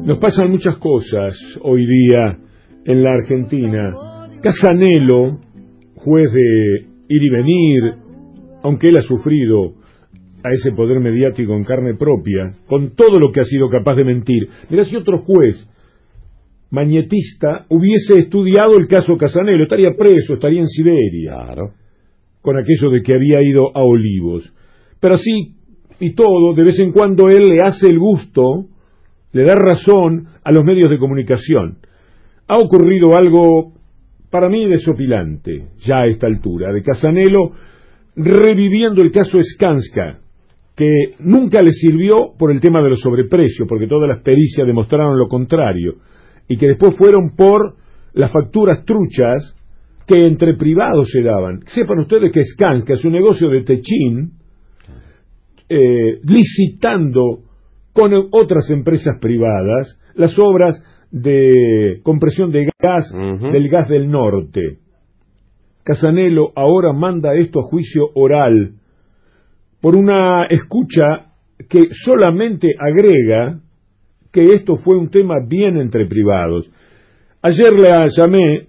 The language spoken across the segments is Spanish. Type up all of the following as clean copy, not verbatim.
Nos pasan muchas cosas hoy día en la Argentina. Casanelo, juez de ir y venir, aunque él ha sufrido a ese poder mediático en carne propia, con todo lo que ha sido capaz de mentir. Mirá, si otro juez mañetista hubiese estudiado el caso Casanelo, estaría preso, estaría en Siberia, claro, con aquello de que había ido a Olivos. Pero así y todo, de vez en cuando él le hace el gusto, le da razón a los medios de comunicación. Ha ocurrido algo para mí desopilante, ya a esta altura, de Casanelo reviviendo el caso Skanska, que nunca le sirvió por el tema de los sobreprecios, porque todas las pericias demostraron lo contrario, y que después fueron por las facturas truchas que entre privados se daban. Sepan ustedes que Skanska es un negocio de techín, licitando con otras empresas privadas las obras de compresión de gas del gas del norte. Casanelo ahora manda esto a juicio oral por una escucha que solamente agrega que esto fue un tema bien entre privados. Ayer la llamé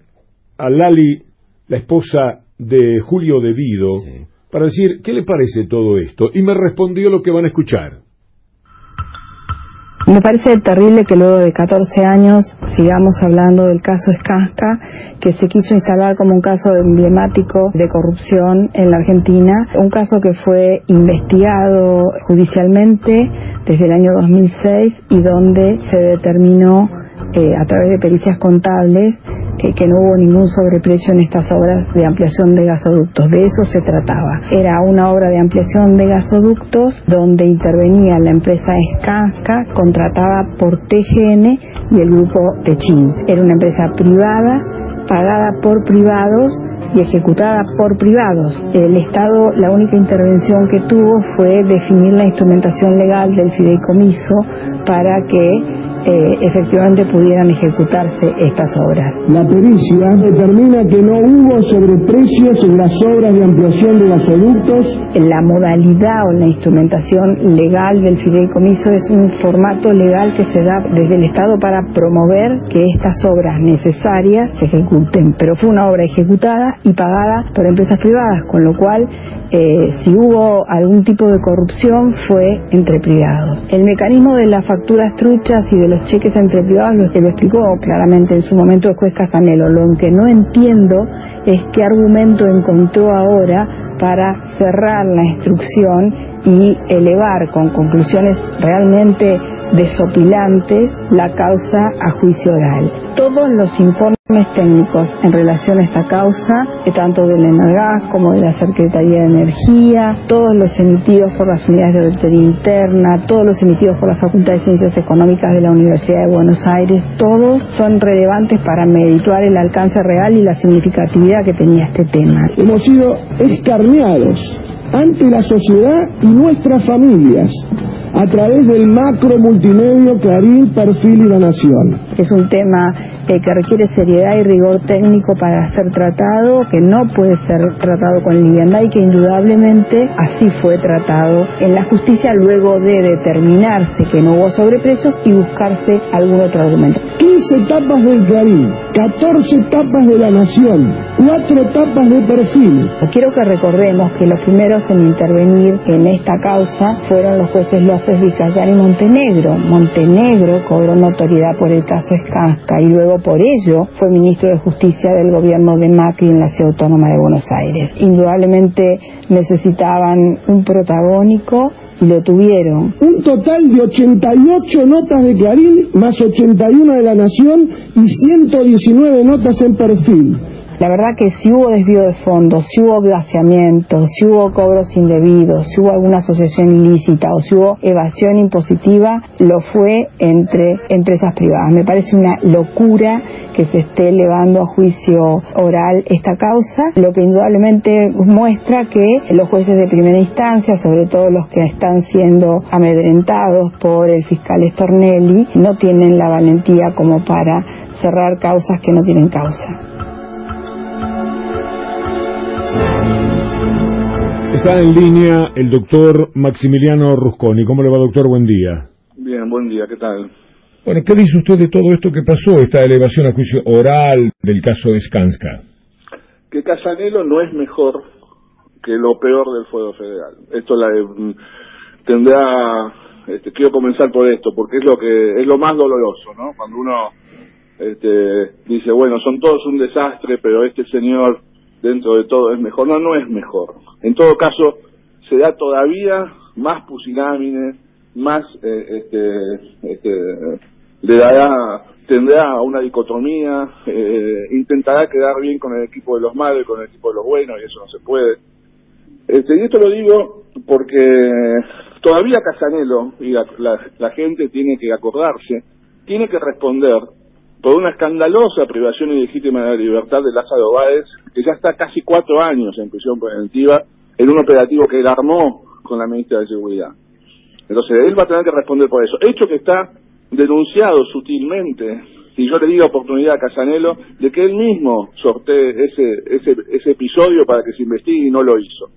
a Lali, la esposa de Julio De Vido, sí, para decir, ¿qué le parece todo esto? Y me respondió lo que van a escuchar. Me parece terrible que luego de 14 años sigamos hablando del caso Skanska, que se quiso instalar como un caso emblemático de corrupción en la Argentina, un caso que fue investigado judicialmente desde el año 2006 y donde se determinó a través de pericias contables que no hubo ningún sobreprecio en estas obras de ampliación de gasoductos. De eso se trataba. Era una obra de ampliación de gasoductos donde intervenía la empresa Skanska, contratada por TGN y el grupo Techín. Era una empresa privada, pagada por privados y ejecutada por privados. El Estado, la única intervención que tuvo fue definir la instrumentación legal del fideicomiso para que efectivamente pudieran ejecutarse estas obras. La pericia determina que no hubo sobreprecios en las obras de ampliación de gasoductos. La modalidad o la instrumentación legal del fideicomiso es un formato legal que se da desde el Estado para promover que estas obras necesarias se ejecuten, pero fue una obra ejecutada y pagada por empresas privadas, con lo cual si hubo algún tipo de corrupción fue entre privados. El mecanismo de las facturas truchas y de los cheques entre privados lo explicó claramente en su momento el juez Casanelo. Lo que no entiendo es qué argumento encontró ahora para cerrar la instrucción y elevar con conclusiones realmente desopilantes la causa a juicio oral. Todos los informes técnicos en relación a esta causa, tanto del ENARGAS como de la Secretaría de Energía, todos los emitidos por las unidades de auditoría interna, todos los emitidos por la Facultad de Ciencias Económicas de la Universidad de Buenos Aires, todos son relevantes para medir el alcance real y la significatividad que tenía este tema. Hemos sido escarneados ante la sociedad y nuestras familias a través del macro multimedio Clarín, Perfil y La Nación. Es un tema que requiere seriedad y rigor técnico para ser tratado, que no puede ser tratado con liviandad y que indudablemente así fue tratado en la justicia luego de determinarse que no hubo sobreprecios y buscarse algún otro argumento. 15 tapas del Clarín, 14 tapas de La Nación, 4 tapas de Perfil. Quiero que recordemos que los primeros en intervenir en esta causa fueron los jueces López, Vizcayar y Montenegro. Montenegro cobró notoriedad por el caso Skanska y luego por ello fue ministro de Justicia del gobierno de Macri en la Ciudad Autónoma de Buenos Aires. Indudablemente necesitaban un protagónico y lo tuvieron. Un total de 88 notas de Clarín más 81 de La Nación y 119 notas en Perfil. La verdad que si hubo desvío de fondos, si hubo vaciamientos, si hubo cobros indebidos, si hubo alguna asociación ilícita o si hubo evasión impositiva, lo fue entre empresas privadas. Me parece una locura que se esté elevando a juicio oral esta causa, lo que indudablemente muestra que los jueces de primera instancia, sobre todo los que están siendo amedrentados por el fiscal Stornelli, no tienen la valentía como para cerrar causas que no tienen causa. Está en línea el doctor Maximiliano Rusconi. ¿Cómo le va, doctor? Buen día. Bien, buen día, ¿qué tal? Bueno, ¿qué dice usted de todo esto que pasó, esta elevación a juicio oral del caso de Skanska? Que Casanelo no es mejor que lo peor del Fuero Federal. Esto tendrá, quiero comenzar por esto, porque es lo más doloroso, ¿no? Cuando uno dice, bueno, son todos un desastre, pero este señor dentro de todo es mejor. No, no es mejor. En todo caso, se da todavía más pusilámine, más tendrá una dicotomía, intentará quedar bien con el equipo de los malos y con el equipo de los buenos, y eso no se puede. Y esto lo digo porque todavía Casanelo y la gente tiene que acordarse, tiene que responder por una escandalosa privación ilegítima de la libertad de Lázaro Báez, que ya está casi 4 años en prisión preventiva en un operativo que él armó con la ministra de Seguridad. Entonces él va a tener que responder por eso. Hecho que está denunciado sutilmente, y yo le di la oportunidad a Casanelo de que él mismo sortee ese episodio para que se investigue, y no lo hizo.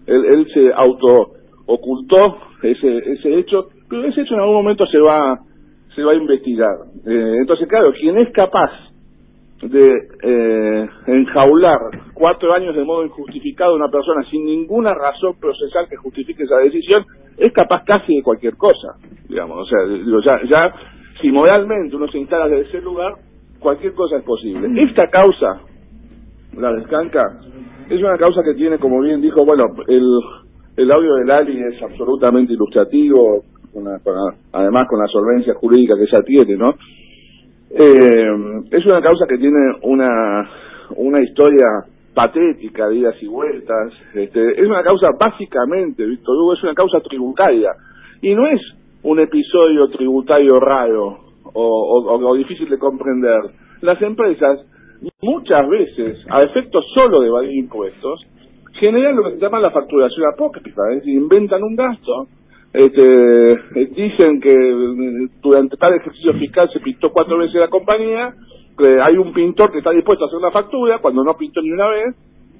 Él se auto-ocultó ese hecho, pero ese hecho en algún momento se va a investigar. Entonces, claro, quien es capaz de enjaular 4 años de modo injustificado a una persona sin ninguna razón procesal que justifique esa decisión, es capaz casi de cualquier cosa, digamos. O sea, ya si moralmente uno se instala desde ese lugar, cualquier cosa es posible. Esta causa, la de Skanska, es una causa que tiene, como bien dijo, bueno, el audio de Lali es absolutamente ilustrativo, además con la solvencia jurídica que ella tiene, ¿no? Es una causa que tiene una historia patética, de idas y vueltas. Es una causa básicamente, Víctor Hugo, es una causa tributaria, y no es un episodio tributario raro o difícil de comprender. Las empresas, muchas veces, a efectos solo de evadir impuestos, generan lo que se llama la facturación apócrifa, es decir, inventan un gasto, dicen que durante tal ejercicio fiscal se pintó 4 veces la compañía, que hay un pintor que está dispuesto a hacer una factura cuando no pintó ni una vez,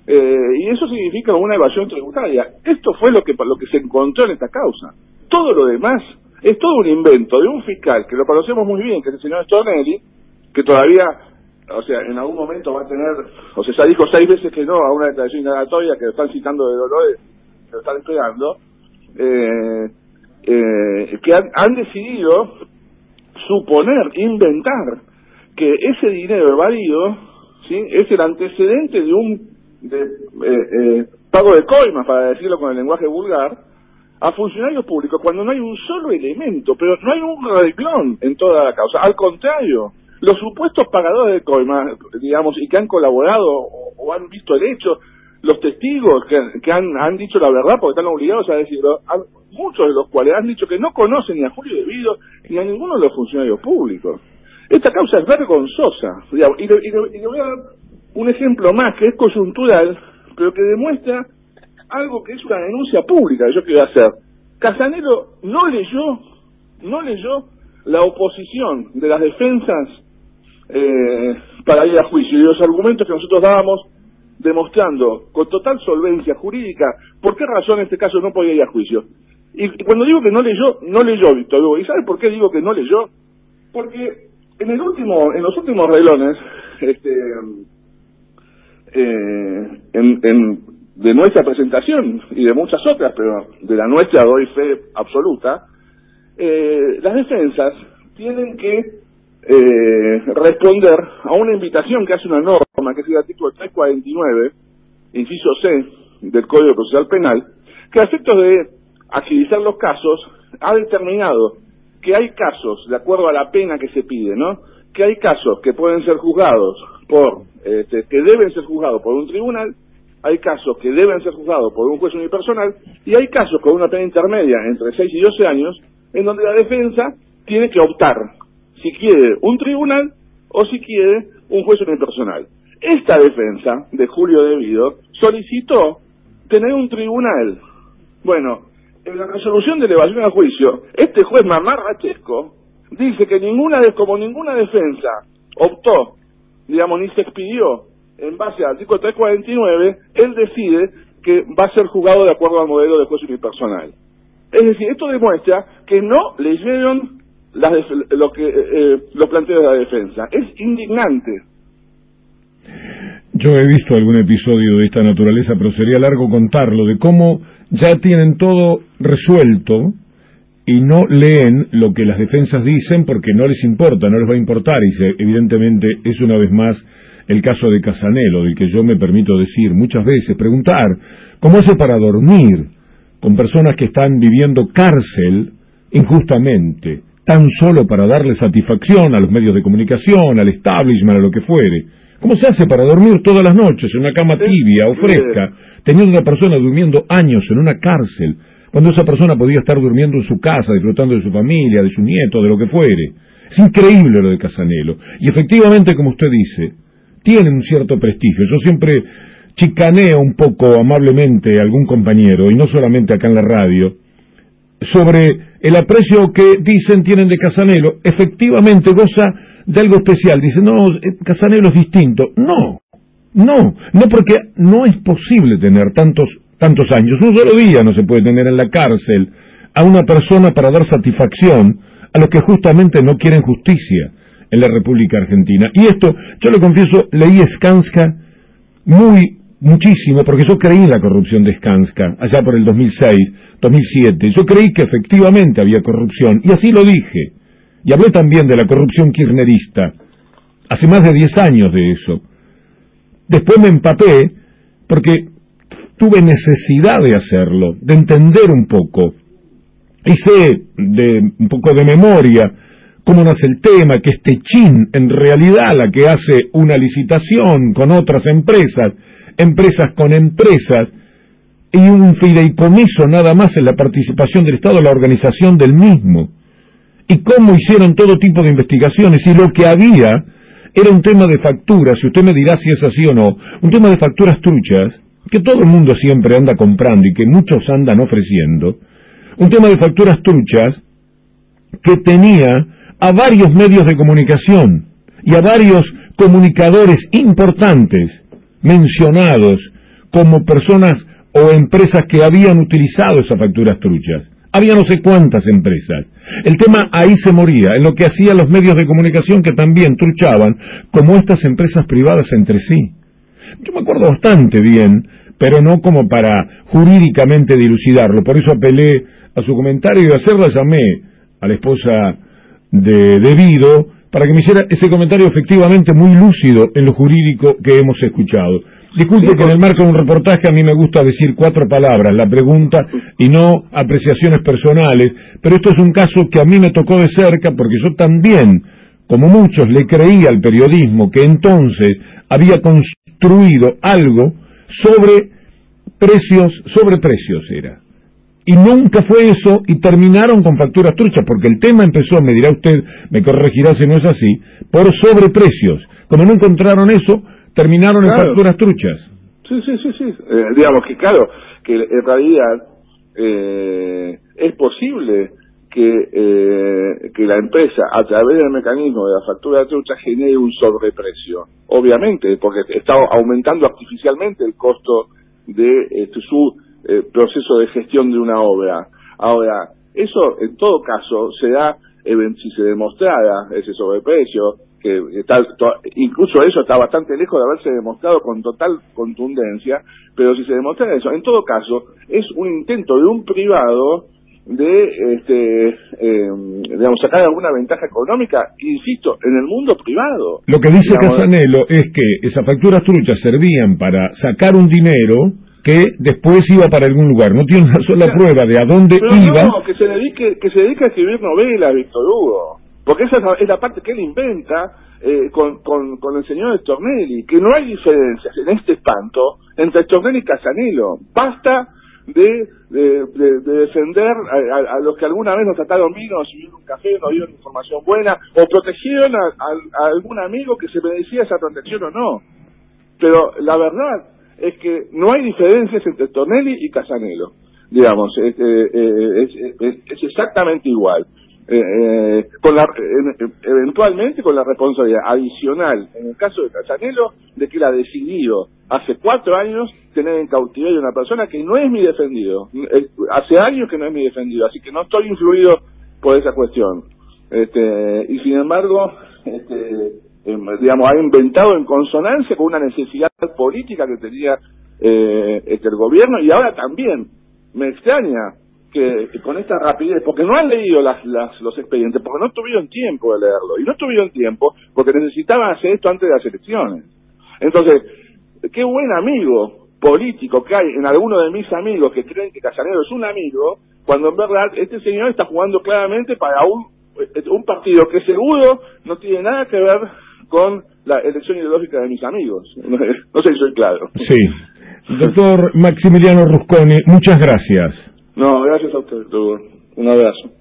y eso significa una evasión tributaria. Esto fue lo que se encontró en esta causa. Todo lo demás es todo un invento de un fiscal que lo conocemos muy bien, que es el señor Stornelli, que todavía, o sea, en algún momento va a tener, o sea, ya dijo 6 veces que no a una declaración indagatoria que lo están citando de Dolores, que lo están esperando, que han decidido suponer, inventar que ese dinero evadido, ¿sí?, es el antecedente de un pago de coimas, para decirlo con el lenguaje vulgar, a funcionarios públicos, cuando no hay un solo elemento, pero no hay un reglón en toda la causa. Al contrario, los supuestos pagadores de coimas, digamos, y que han colaborado o han visto el hecho, los testigos que han dicho la verdad porque están obligados a decirlo, muchos de los cuales han dicho que no conocen ni a Julio Devido ni a ninguno de los funcionarios públicos. Esta causa es vergonzosa, digamos, y le voy a dar un ejemplo más que es coyuntural, pero que demuestra algo que es una denuncia pública que yo quiero hacer. Casanelo no leyó la oposición de las defensas para ir a juicio, y los argumentos que nosotros dábamos demostrando con total solvencia jurídica por qué razón en este caso no podía ir a juicio. Y cuando digo que no leyó, Víctor Hugo. ¿Y sabe por qué digo que no leyó? Porque en los últimos reglones de nuestra presentación y de muchas otras, pero de la nuestra doy fe absoluta, las defensas tienen que responder a una invitación que hace una norma, que es el artículo 349, inciso C, del Código Procesal Penal, que a efectos de agilizar los casos, ha determinado que hay casos, de acuerdo a la pena que se pide, ¿no?, que hay casos que pueden ser juzgados que deben ser juzgados por un tribunal, hay casos que deben ser juzgados por un juez unipersonal, y hay casos con una pena intermedia entre 6 y 12 años, en donde la defensa tiene que optar si quiere un tribunal o si quiere un juez unipersonal. Esta defensa de Julio Devido solicitó tener un tribunal. Bueno, en la resolución de elevación a juicio, este juez mamarrachesco dice que como ninguna defensa optó, digamos, ni se expidió en base al artículo 349, él decide que va a ser juzgado de acuerdo al modelo de juez unipersonal. Es decir, esto demuestra que no leyeron los planteos de la defensa. Es indignante. Yo he visto algún episodio de esta naturaleza, pero sería largo contarlo, de cómo ya tienen todo resuelto y no leen lo que las defensas dicen porque no les importa, no les va a importar, y evidentemente es una vez más el caso de Casanelo, del que yo me permito decir muchas veces, preguntar, ¿cómo hace para dormir con personas que están viviendo cárcel injustamente, tan solo para darle satisfacción a los medios de comunicación, al establishment, a lo que fuere? ¿Cómo se hace para dormir todas las noches en una cama tibia o fresca, teniendo una persona durmiendo años en una cárcel, cuando esa persona podía estar durmiendo en su casa, disfrutando de su familia, de su nieto, de lo que fuere? Es increíble lo de Casanelo. Y efectivamente, como usted dice, tiene un cierto prestigio. Yo siempre chicaneo un poco amablemente a algún compañero, y no solamente acá en la radio, sobre el aprecio que dicen tienen de Casanelo. Efectivamente goza de algo especial. Dicen, no, Casanelo es distinto. No, porque no es posible tener tantos años. Un solo día no se puede tener en la cárcel a una persona para dar satisfacción a los que justamente no quieren justicia en la República Argentina. Y esto, yo lo confieso, leí Skanska muchísimo, porque yo creí en la corrupción de Skanska, allá por el 2006, 2007. Yo creí que efectivamente había corrupción, y así lo dije. Y hablé también de la corrupción kirchnerista, hace más de 10 años de eso. Después me empapé, porque tuve necesidad de hacerlo, de entender un poco. Hice un poco de memoria cómo nace el tema, que es Techin, en realidad la que hace una licitación con otras empresas con empresas, y un fideicomiso nada más en la participación del Estado, la organización del mismo. Y cómo hicieron todo tipo de investigaciones, y lo que había era un tema de facturas, y usted me dirá si es así o no, un tema de facturas truchas, que todo el mundo siempre anda comprando y que muchos andan ofreciendo, un tema de facturas truchas que tenía a varios medios de comunicación y a varios comunicadores importantes mencionados como personas o empresas que habían utilizado esas facturas truchas. Había no sé cuántas empresas. El tema ahí se moría, en lo que hacían los medios de comunicación, que también truchaban, como estas empresas privadas entre sí. Yo me acuerdo bastante bien, pero no como para jurídicamente dilucidarlo. Por eso apelé a su comentario, y de hacerla llamé a la esposa de Vido para que me hiciera ese comentario efectivamente muy lúcido en lo jurídico que hemos escuchado. Disculpe que en el marco de un reportaje a mí me gusta decir 4 palabras, la pregunta, y no apreciaciones personales, pero esto es un caso que a mí me tocó de cerca, porque yo también, como muchos, le creía al periodismo que entonces había construido algo sobre precios era. Y nunca fue eso, y terminaron con facturas truchas, porque el tema empezó, me dirá usted, me corregirá si no es así, por sobreprecios. Como no encontraron eso, terminaron en facturas truchas. Sí. Digamos que claro, que en realidad es posible que la empresa, a través del mecanismo de la factura trucha, genere un sobreprecio. Obviamente, porque está aumentando artificialmente el costo de su proceso de gestión de una obra. Ahora, eso en todo caso se da, si se demostrara ese sobreprecio, que está, incluso eso está bastante lejos de haberse demostrado con total contundencia, pero si se demostrara eso, en todo caso, es un intento de un privado de digamos, sacar alguna ventaja económica, insisto, en el mundo privado. Lo que dice Casanelo es que esas facturas truchas servían para sacar un dinero que después iba para algún lugar. No tiene una sola prueba de a dónde iba. No, que se dedique a escribir novelas, Víctor Hugo, porque esa es la parte que él inventa con el señor Stornelli, que no hay diferencias en este espanto entre Stornelli y Casanelo. Basta de defender a los que alguna vez nos trataron bien, nos sirvieron un café, nos dieron información buena, o protegieron a algún amigo que se merecía esa protección o no. Pero la verdad es que no hay diferencias entre Stornelli y Casanelo, digamos, es exactamente igual, eventualmente con la responsabilidad adicional, en el caso de Casanelo, de que él ha decidido hace 4 años tener en cautiverio a una persona que no es mi defendido, hace años que no es mi defendido, así que no estoy influido por esa cuestión. y sin embargo, digamos, ha inventado en consonancia con una necesidad política que tenía el gobierno, y ahora también me extraña que con esta rapidez, porque no han leído los expedientes, porque no tuvieron tiempo de leerlo, y no tuvieron tiempo porque necesitaban hacer esto antes de las elecciones. Entonces, qué buen amigo político que hay en algunos de mis amigos que creen que Casanero es un amigo, cuando en verdad este señor está jugando claramente para un partido que seguro no tiene nada que ver con la elección ideológica de mis amigos. No sé si soy claro. Sí. Doctor Maximiliano Rusconi, muchas gracias. No, gracias a usted, doctor. Un abrazo.